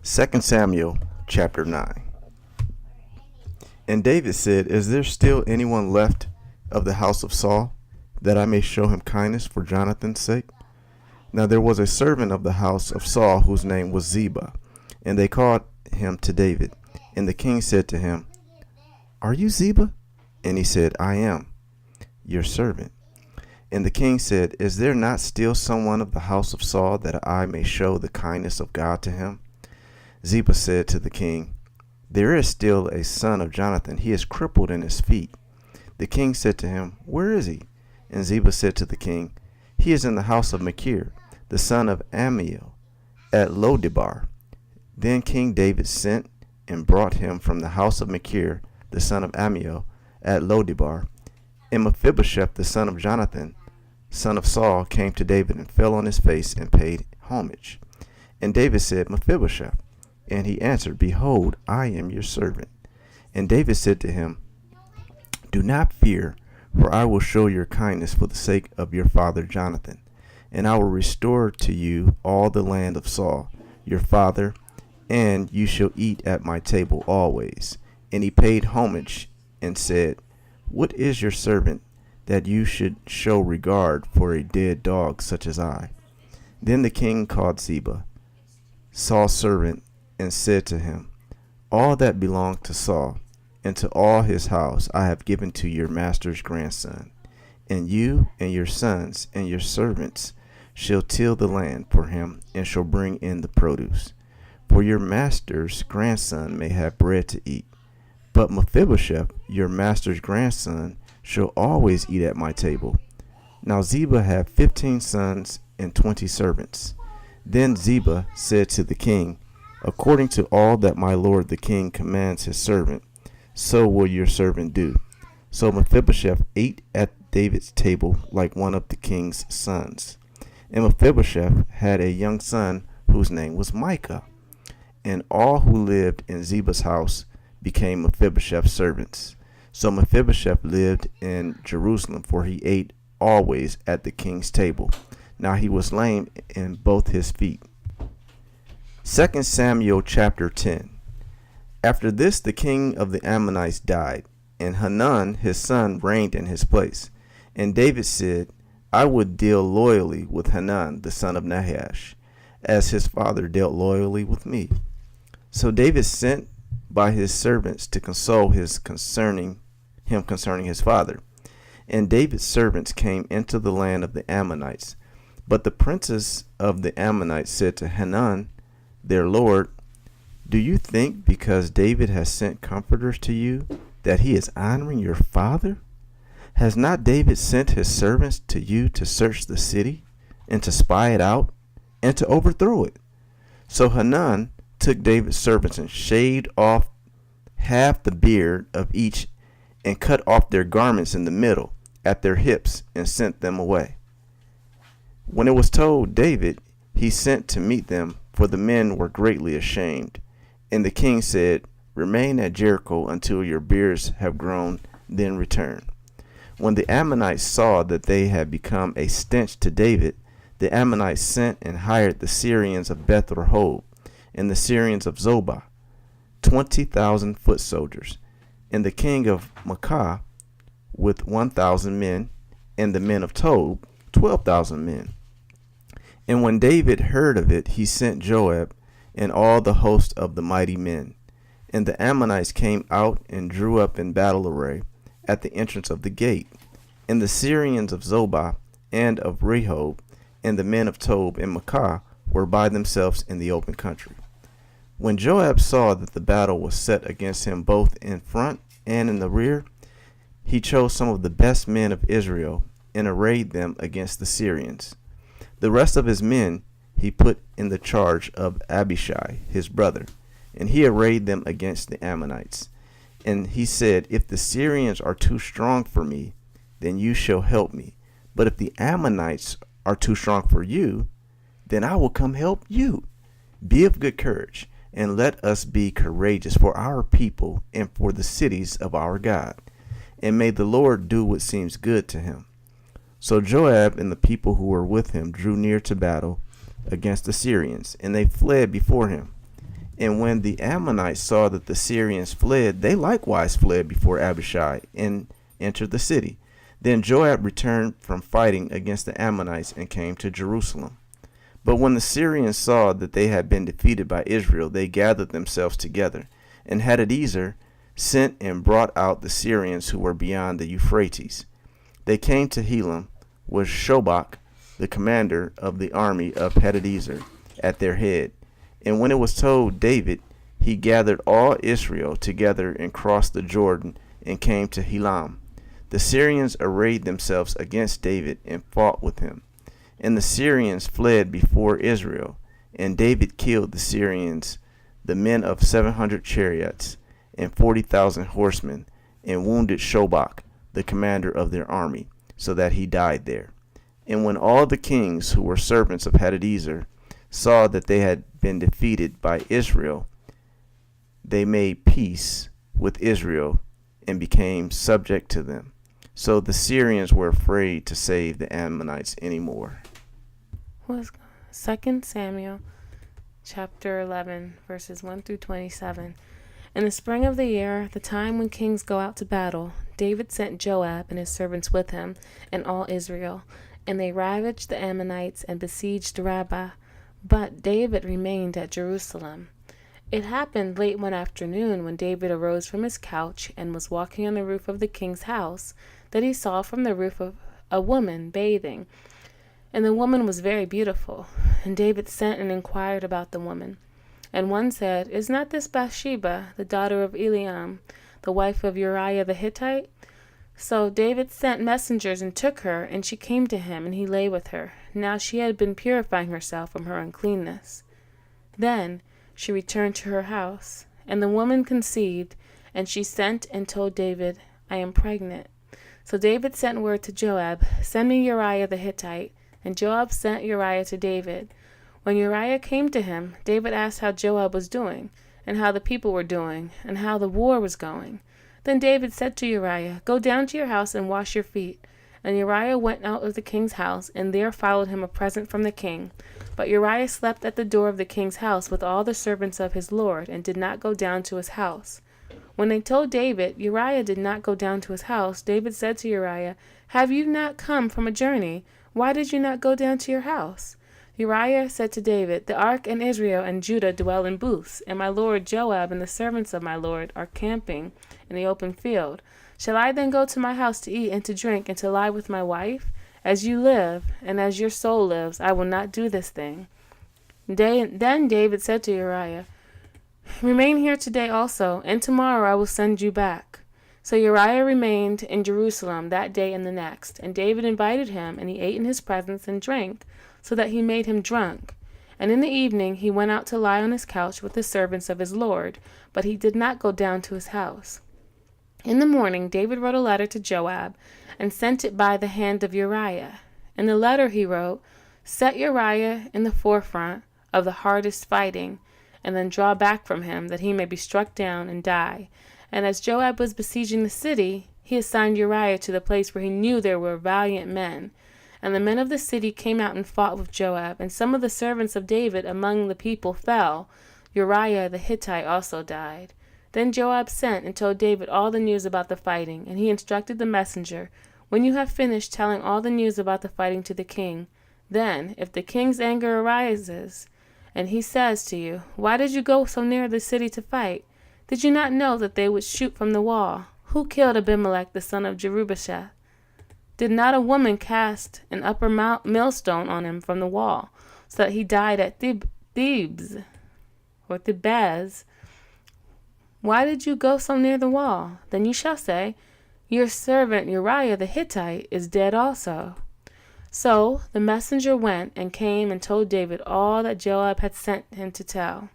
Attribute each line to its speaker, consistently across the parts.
Speaker 1: 2 Samuel chapter 9. And David said, Is there still anyone left of the house of Saul, that I may show him kindness for Jonathan's sake? Now there was a servant of the house of Saul whose name was Ziba, and they called him to David. And the king said to him, Are you Ziba? And he said, I am, your servant. And the king said, Is there not still someone of the house of Saul, that I may show the kindness of God to him? Ziba said to the king, There is still a son of Jonathan. He is crippled in his feet. The king said to him, Where is he? And Ziba said to the king, He is in the house of Machir, the son of Ammiel, at Lodebar. Then King David sent and brought him from the house of Machir, the son of Ammiel, at Lodebar. And Mephibosheth, the son of Jonathan, son of Saul, came to David and fell on his face and paid homage. And David said, Mephibosheth. And he answered, Behold, I am your servant. And David said to him, Do not fear, for I will show your kindness for the sake of your father Jonathan. And I will restore to you all the land of Saul, your father, and you shall eat at my table always. And he paid homage and said, What is your servant, that you should show regard for a dead dog such as I? Then the king called Ziba, Saul's servant, and said to him, All that belonged to Saul, and to all his house I have given to your master's grandson. And you and your sons and your servants shall till the land for him, and shall bring in the produce. For your master's grandson may have bread to eat. But Mephibosheth, your master's grandson, shall always eat at my table. Now Ziba had 15 sons and 20 servants. Then Ziba said to the king, According to all that my lord the king commands his servant, so will your servant do. So Mephibosheth ate at David's table like one of the king's sons. And Mephibosheth had a young son whose name was Micah. And all who lived in Ziba's house became Mephibosheth's servants. So Mephibosheth lived in Jerusalem, for he ate always at the king's table. Now he was lame in both his feet. 2 Samuel chapter 10. After this the king of the Ammonites died, and Hanun his son reigned in his place. And David said, I would deal loyally with Hanun the son of Nahash, as his father dealt loyally with me. So David sent by his servants to console concerning his father. And David's servants came into the land of the Ammonites. But the princes of the Ammonites said to Hanun, their lord, Do you think because David has sent comforters to you that he is honoring your father? Has not David sent his servants to you to search the city and to spy it out and to overthrow it? So Hanun took David's servants and shaved off half the beard of each and cut off their garments in the middle at their hips and sent them away. When it was told David, he sent to meet them, for the men were greatly ashamed. And the king said, Remain at Jericho until your beards have grown, then return. When the Ammonites saw that they had become a stench to David, the Ammonites sent and hired the Syrians of Beth Rehob and the Syrians of Zobah, 20,000 foot soldiers, and the king of Maacah with 1,000 men, and the men of Tob 12,000 men. And when David heard of it, he sent Joab and all the host of the mighty men. And the Ammonites came out and drew up in battle array at the entrance of the gate. And the Syrians of Zobah and of Rehob and the men of Tob and Maacah were by themselves in the open country. When Joab saw that the battle was set against him both in front and in the rear, he chose some of the best men of Israel and arrayed them against the Syrians. The rest of his men he put in the charge of Abishai, his brother, and he arrayed them against the Ammonites. And he said, If the Syrians are too strong for me, then you shall help me. But if the Ammonites are too strong for you, then I will come help you. Be of good courage, and let us be courageous for our people and for the cities of our God. And may the Lord do what seems good to him. So Joab and the people who were with him drew near to battle against the Syrians, and they fled before him. And when the Ammonites saw that the Syrians fled, they likewise fled before Abishai and entered the city. Then Joab returned from fighting against the Ammonites and came to Jerusalem. But when the Syrians saw that they had been defeated by Israel, they gathered themselves together. And Hadadezer sent and brought out the Syrians who were beyond the Euphrates. They came to Helam, with Shobach, the commander of the army of Hadadezer, at their head. And when it was told David, he gathered all Israel together and crossed the Jordan and came to Helam. The Syrians arrayed themselves against David and fought with him. And the Syrians fled before Israel, and David killed the Syrians, the men of 700 chariots, and 40,000 horsemen, and wounded Shobach, the commander of their army, so that he died there. And when all the kings who were servants of Hadadezer saw that they had been defeated by Israel, they made peace with Israel and became subject to them. So the Syrians were afraid to save the Ammonites anymore.
Speaker 2: 2 Samuel chapter 11, verses 1 through 27. In the spring of the year, the time when kings go out to battle, David sent Joab and his servants with him and all Israel, and they ravaged the Ammonites and besieged Rabbah. But David remained at Jerusalem. It happened late one afternoon, when David arose from his couch and was walking on the roof of the king's house, that he saw from the roof a woman bathing. And the woman was very beautiful. And David sent and inquired about the woman. And one said, "Is not this Bathsheba, the daughter of Eliam, the wife of Uriah the Hittite?" So David sent messengers and took her, and she came to him, and he lay with her. Now she had been purifying herself from her uncleanness. Then she returned to her house, and the woman conceived, and she sent and told David, "I am pregnant." So David sent word to Joab, "Send me Uriah the Hittite." And Joab sent Uriah to David. When Uriah came to him, David asked how Joab was doing, and how the people were doing, and how the war was going. Then David said to Uriah, "Go down to your house and wash your feet." And Uriah went out of the king's house, and there followed him a present from the king. But Uriah slept at the door of the king's house with all the servants of his lord, and did not go down to his house. When they told David Uriah did not go down to his house, David said to Uriah, "Have you not come from a journey? Why did you not go down to your house?" Uriah said to David, "The ark and Israel and Judah dwell in booths, and my lord Joab and the servants of my lord are camping in the open field. Shall I then go to my house to eat and to drink and to lie with my wife? As you live, and as your soul lives, I will not do this thing." Then David said to Uriah, "Remain here today also, and tomorrow I will send you back." So Uriah remained in Jerusalem that day and the next, and David invited him, and he ate in his presence and drank, so that he made him drunk. And in the evening he went out to lie on his couch with the servants of his lord, but he did not go down to his house. In the morning David wrote a letter to Joab, and sent it by the hand of Uriah. In the letter he wrote, "Set Uriah in the forefront of the hardest fighting, and then draw back from him, that he may be struck down and die." And as Joab was besieging the city, he assigned Uriah to the place where he knew there were valiant men. And the men of the city came out and fought with Joab, and some of the servants of David among the people fell. Uriah the Hittite also died. Then Joab sent and told David all the news about the fighting, and he instructed the messenger, "When you have finished telling all the news about the fighting to the king, then, if the king's anger arises, and he says to you, 'Why did you go so near the city to fight? Did you not know that they would shoot from the wall? Who killed Abimelech the son of Jerubbesheth? Did not a woman cast an upper millstone on him from the wall, so that he died at Thebes or Thebez? Why did you go so near the wall?' Then you shall say, 'Your servant Uriah the Hittite is dead also.'" So the messenger went and came and told David all that Joab had sent him to tell.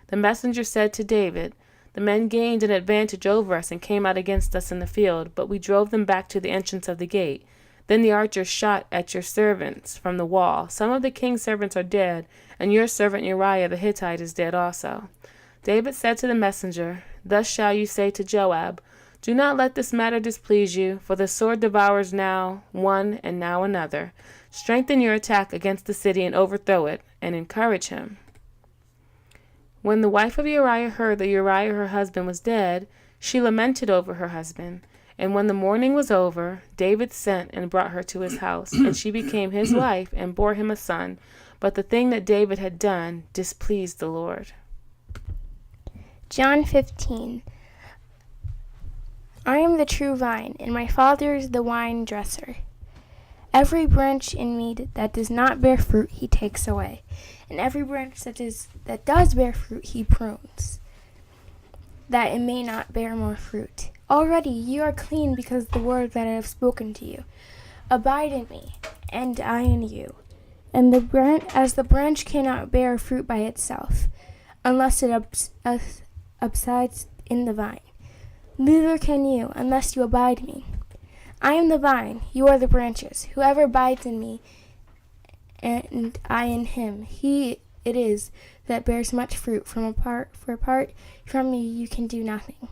Speaker 2: The messenger said to David, "The men gained an advantage over us and came out against us in the field, but we drove them back to the entrance of the gate. Then the archers shot at your servants from the wall. Some of the king's servants are dead, and your servant Uriah the Hittite is dead also." David said to the messenger, "Thus shall you say to Joab, 'Do not let this matter displease you, for the sword devours now one and now another. Strengthen your attack against the city and overthrow it, and encourage him.'" When the wife of Uriah heard that Uriah her husband was dead, she lamented over her husband. And when the mourning was over, David sent and brought her to his house, and she became his wife and bore him a son. But the thing that David had done displeased the Lord.
Speaker 3: John 15. I am the true vine, and my Father is the vine dresser. Every branch in me that does not bear fruit, he takes away, and every branch that does bear fruit, he prunes, that it may not bear more fruit. Already you are clean because of the word that I have spoken to you. Abide in me, and I in you. And as the branch cannot bear fruit by itself, unless it abides in the vine, neither can you unless you abide in me. I am the vine, you are the branches. Whoever abides in me, and I in him, he it is that bears much fruit. For apart from me you can do nothing.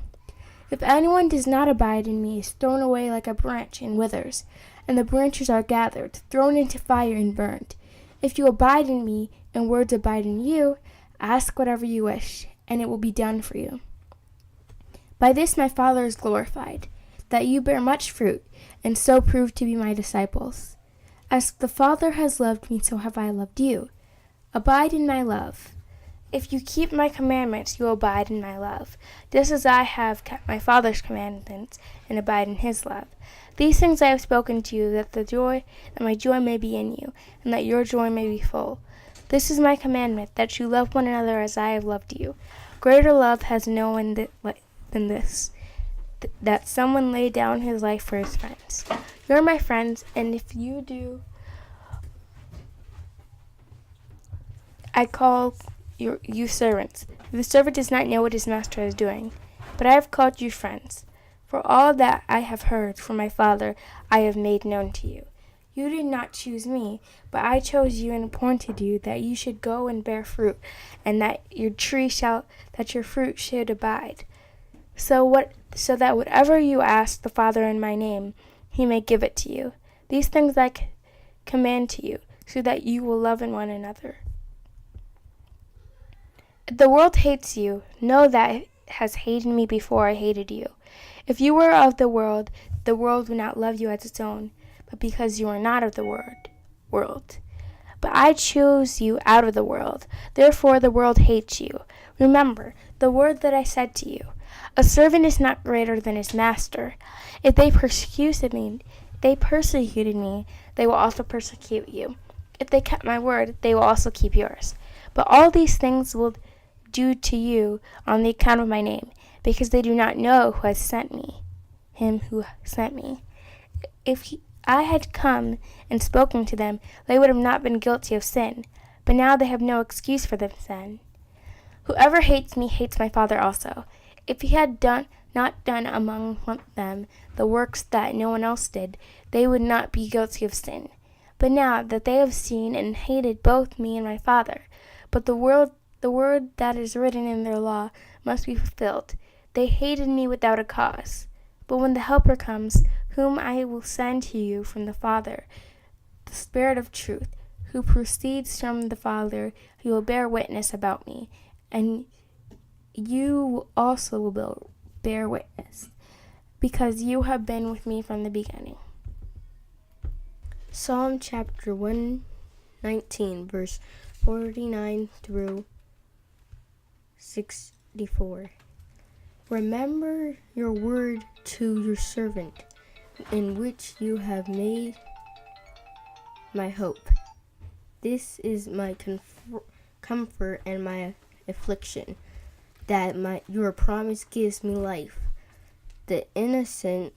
Speaker 3: If anyone does not abide in me, he is thrown away like a branch and withers, and the branches are gathered, thrown into fire and burned. If you abide in me, and words abide in you, ask whatever you wish, and it will be done for you. By this my Father is glorified, that you bear much fruit, and so prove to be my disciples. As the Father has loved me, so have I loved you. Abide in my love. If you keep my commandments, you will abide in my love, just as I have kept my Father's commandments and abide in his love. These things I have spoken to you, that my joy may be in you, and that your joy may be full. This is my commandment, that you love one another as I have loved you. Greater love has no one than this, that someone lay down his life for his friends. You're my friends, and if you do, I call you servants. The servant does not know what his master is doing, but I have called you friends. For all that I have heard from my Father I have made known to you. You did not choose me, but I chose you and appointed you that you should go and bear fruit, and that your fruit should abide. So that whatever you ask the Father in my name, he may give it to you. These things I command to you, so that you will love one another. If the world hates you, know that it has hated me before I hated you. If you were of the world would not love you as its own, but because you are not of the world. But I chose you out of the world, therefore the world hates you. Remember the word that I said to you. A servant is not greater than his master. If they persecuted me, they will also persecute you. If they kept my word, they will also keep yours. But all these things will do to you on the account of my name, because they do not know who has sent me, him who sent me. If I had come and spoken to them, they would have not been guilty of sin, but now they have no excuse for their sin. Whoever hates me hates my Father also. If he had not done among them the works that no one else did, they would not be guilty of sin. But now that they have seen and hated both me and my Father, but the word that is written in their law must be fulfilled. They hated me without a cause. But when the Helper comes, whom I will send to you from the Father, the Spirit of truth, who proceeds from the Father, he will bear witness about me, and you also will bear witness, because you have been with me from the beginning.
Speaker 4: Psalm chapter 119, verse 49 through 64. Remember your word to your servant, in which you have made my hope. This is my comfort and my affliction, that your promise gives me life. The insolent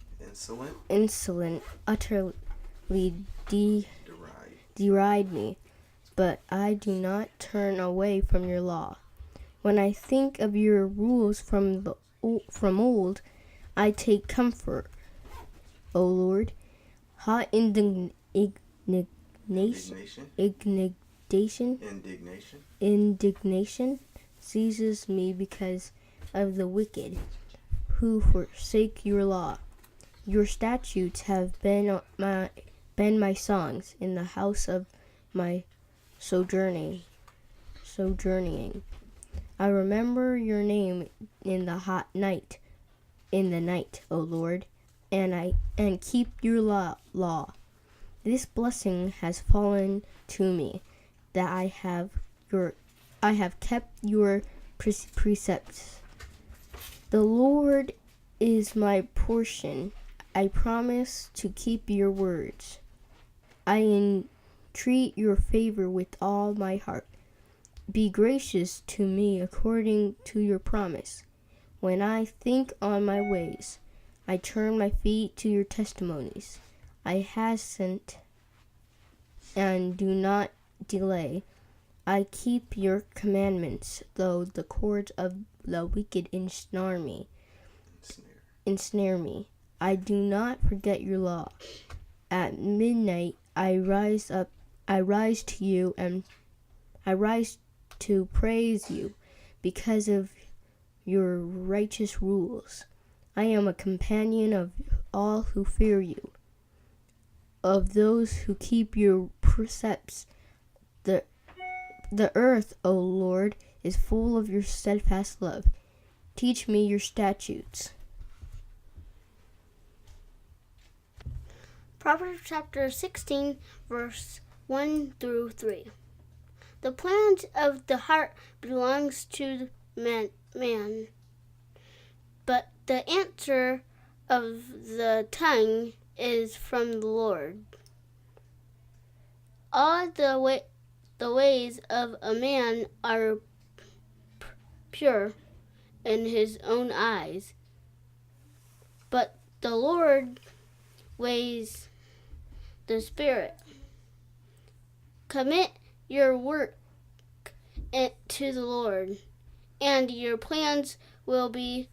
Speaker 4: utterly deride me, but I do not turn away from your law. When I think of your rules from old, I take comfort. O Lord, hot indignation seizes me because of the wicked who forsake your law. Your statutes have been my songs in the house of my sojourning. I remember your name in the night, O Lord, and keep your law. This blessing has fallen to me, that I have kept your precepts. The Lord is my portion. I promise to keep your words. I entreat your favor with all my heart. Be gracious to me according to your promise. When I think on my ways, I turn my feet to your testimonies. I hasten and do not delay. I keep your commandments, though the cords of the wicked ensnare me. I do not forget your law. At midnight I rise to praise you because of your righteous rules. I am a companion of all who fear you, of those who keep your precepts. The earth, O Lord, is full of your steadfast love. Teach me your statutes.
Speaker 5: Proverbs chapter 16, verse 1 through 3. The plans of the heart belongs to man, but the answer of the tongue is from the Lord. All the ways of a man are pure in his own eyes, but the Lord weighs the spirit. Commit your work to the Lord, and your plans will be